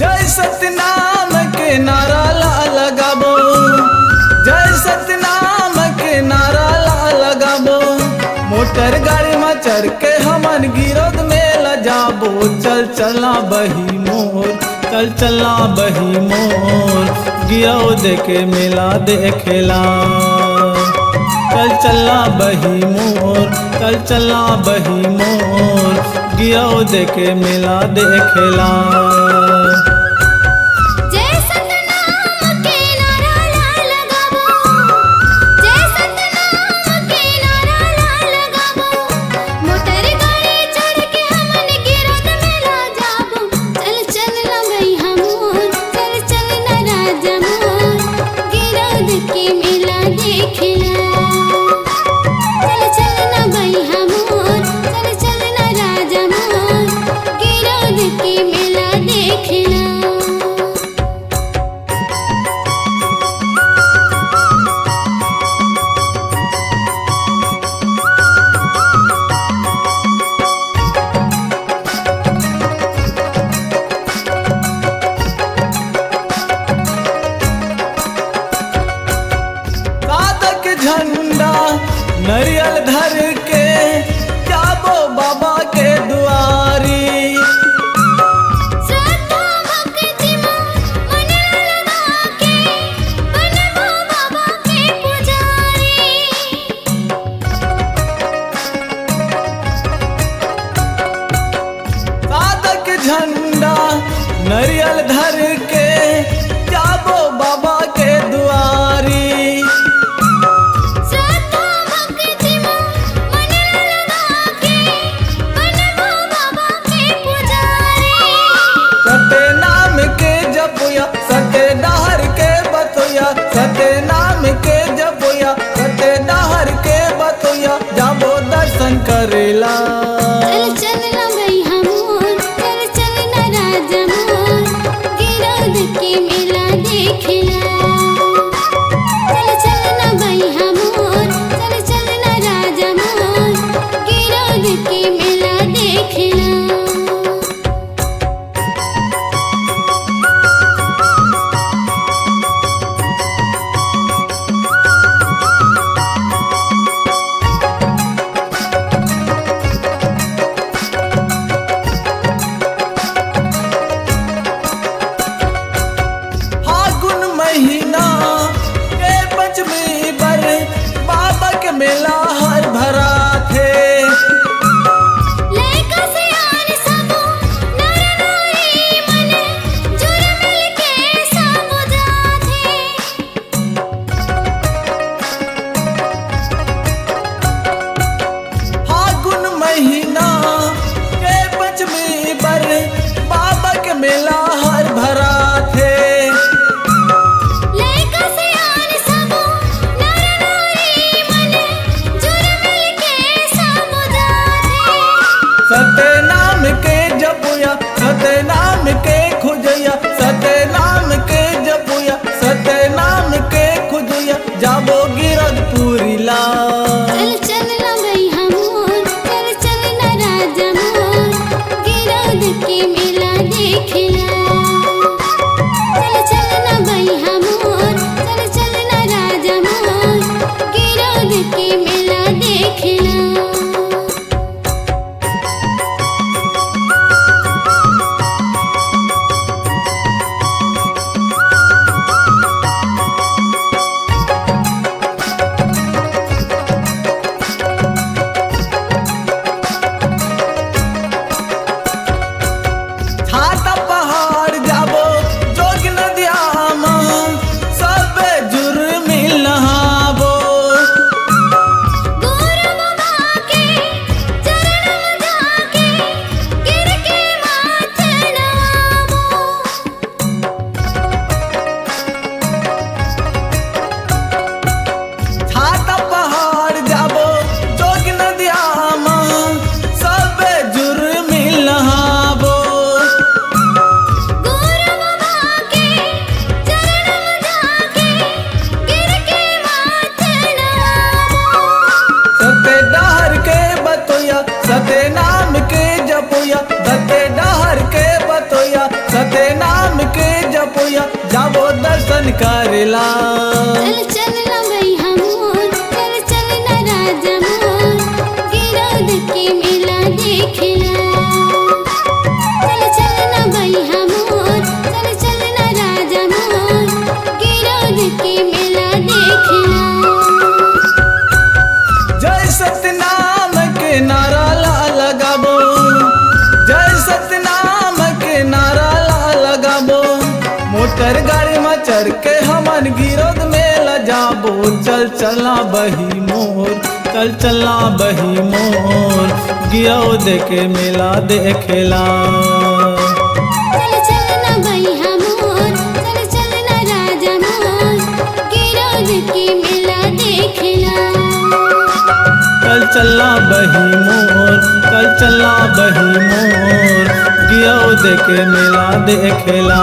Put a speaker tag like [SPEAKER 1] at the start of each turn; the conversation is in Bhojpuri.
[SPEAKER 1] जय सतनाम के नारा लगाबो, जय सतनाम के नारा लगाबो। मोटर गाड़ी में चढ़ के हमन गिरोद में लजाबो। चल चला बही मोर, चल चला बही मोर, गिरोद के मेला देखेला। चल चला बही मोर, चल चला बही मोर, गिरोद के मेला देखेला। झंडा नरियल धर के जाबो बाबा के दुआरी।
[SPEAKER 2] श्रद्धा भक्ति मन लगा के बनबो बाबा के पुजारी।
[SPEAKER 1] साधक झंडा नरियल धर के जाबो बाबा के दुआरी। सते नाम के जपुया सते डहर के बतोया, सते नाम के जपुया सते डहर के बतोया, जाबो दर्शन करेला।
[SPEAKER 2] चल चल ना भैया मोर, चल चल ना राजा मोर, गिरोद के मेला देखेला। चल चल ना भैया मोर, चल चल ना राजा मोर, गिरोद के मेला देखेला।
[SPEAKER 1] महीना के पंचमी पर बाबा के मेला हर भरा थे।
[SPEAKER 2] लड़का से आन सबो नर नारी मन जुड़ मिल के सब जाथे।
[SPEAKER 1] फागुन महीना के पंचमी पर बाबा के मेला हर भरा थे।
[SPEAKER 2] लड़का से आन सबो नर नारी मन जुड़ मिल के
[SPEAKER 1] दर्शन करेला।
[SPEAKER 2] चल चल ना भैया मोर, चल चल ना राजा मोर, गिरौद के मेला देखेला। चल चल ना भैया मोर, चल चल ना राजा मोर, गिरौद के मेला देखेला।
[SPEAKER 1] जय सतनाम के नारा लगाबो, जय सतनाम के नारा लगाबो, मोटर गाड़ी में चढ़ के हमन गिरौद मेला जाबो। चल चला बही मोर, चल चला बही मोर, गिरौद के मेला देखेला।
[SPEAKER 2] चल चल ना भैया मोर, चल चल ना राजा मोर, गिरौद के मेला देखेला।
[SPEAKER 1] चल चला बही मोर, चल चला बही मोर, गिरौद के मेला देखेला।